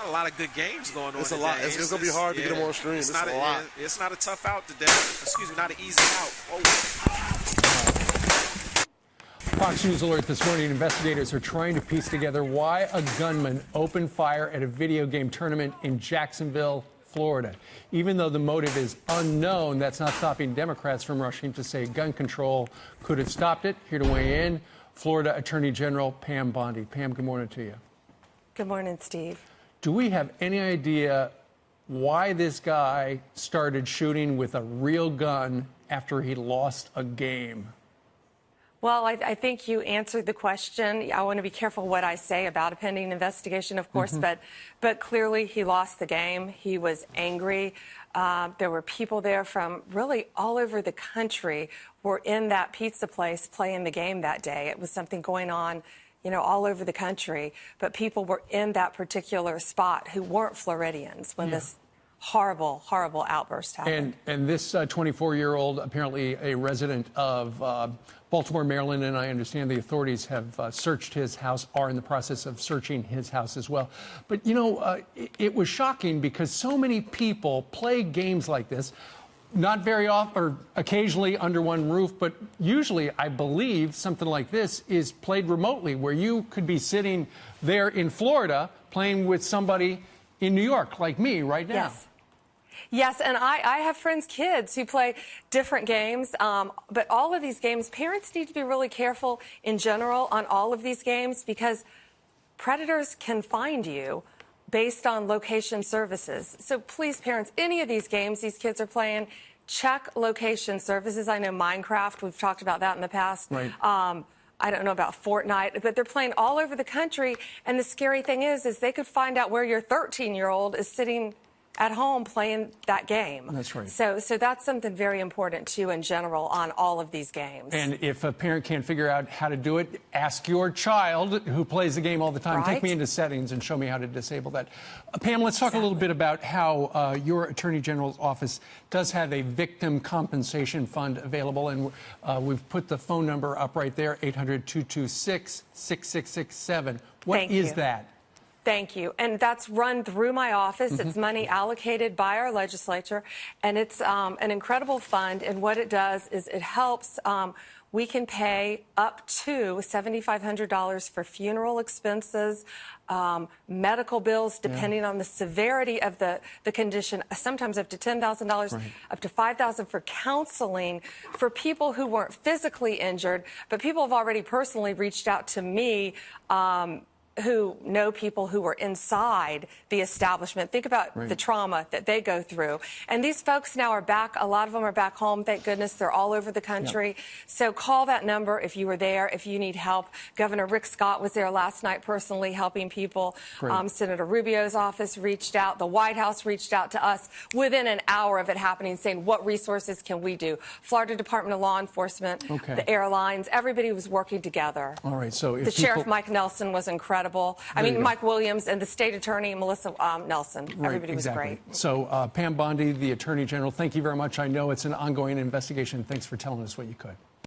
a lot of good games going on. It's a lot. It's going to be hard to get them on stream. It's a lot. It's not a tough out today. Excuse me, not an easy out. Oh. Fox News alert this morning, investigators are trying to piece together why a gunman opened fire at a video game tournament in Jacksonville, Florida. Even though the motive is unknown, that's not stopping Democrats from rushing to say gun control could have stopped it. Here to weigh in, Florida Attorney General Pam Bondi. Pam, good morning to you. Good morning, Steve. Do we have any idea why this guy started shooting with a real gun after he lost a game? Well, I think you answered the question. I want to be careful what I say about a pending investigation, of course, but clearly he lost the game. He was angry. There were people there from really all over the country were in that pizza place playing the game that day. It was something going on, you know, all over the country. But people were in that particular spot who weren't Floridians when this horrible, horrible outburst happened. And this 24-year-old, apparently a resident of Baltimore, Maryland, and I understand the authorities have searched his house, are in the process of searching his house as well. But, you know, it was shocking because so many people play games like this, not very often or occasionally under one roof, but usually, I believe, something like this is played remotely, where you could be sitting there in Florida playing with somebody in New York, like me right now. Yes. Yes, and I have friends' kids who play different games, but all of these games, parents need to be really careful in general on all of these games because predators can find you based on location services. So please, parents, any of these games these kids are playing, check location services. I know Minecraft, we've talked about that in the past. Right. I don't know about Fortnite, but they're playing all over the country. And the scary thing is they could find out where your 13-year-old is sitting at home playing that game. That's right. So that's something very important, too, in general, on all of these games. And if a parent can't figure out how to do it, ask your child who plays the game all the time. Right. Take me into settings and show me how to disable that. Pam, let's talk a little bit about how your Attorney General's office does have a victim compensation fund available. And we've put the phone number up right there, 800-226-6667. What is that? Thank you. And that's run through my office. It's money allocated by our legislature, and it's an incredible fund. And what it does is it helps. We can pay up to $7,500 for funeral expenses, medical bills, depending on the severity of the condition, sometimes up to $10,000, up to $5,000 for counseling for people who weren't physically injured. But people have already personally reached out to me who know people who were inside the establishment. Think about the trauma that they go through. And these folks now are back. A lot of them are back home, thank goodness. They're all over the country. So call that number if you were there, if you need help. Governor Rick Scott was there last night personally helping people. Senator Rubio's office reached out. The White House reached out to us within an hour of it happening, saying, what resources can we do? Florida Department of Law Enforcement, the airlines, everybody was working together. All right, so if the Sheriff Mike Nelson was incredible. I mean, Mike Williams and the State Attorney, Melissa Nelson. Everybody was great. So, Pam Bondi, the Attorney General, thank you very much. I know it's an ongoing investigation. Thanks for telling us what you could.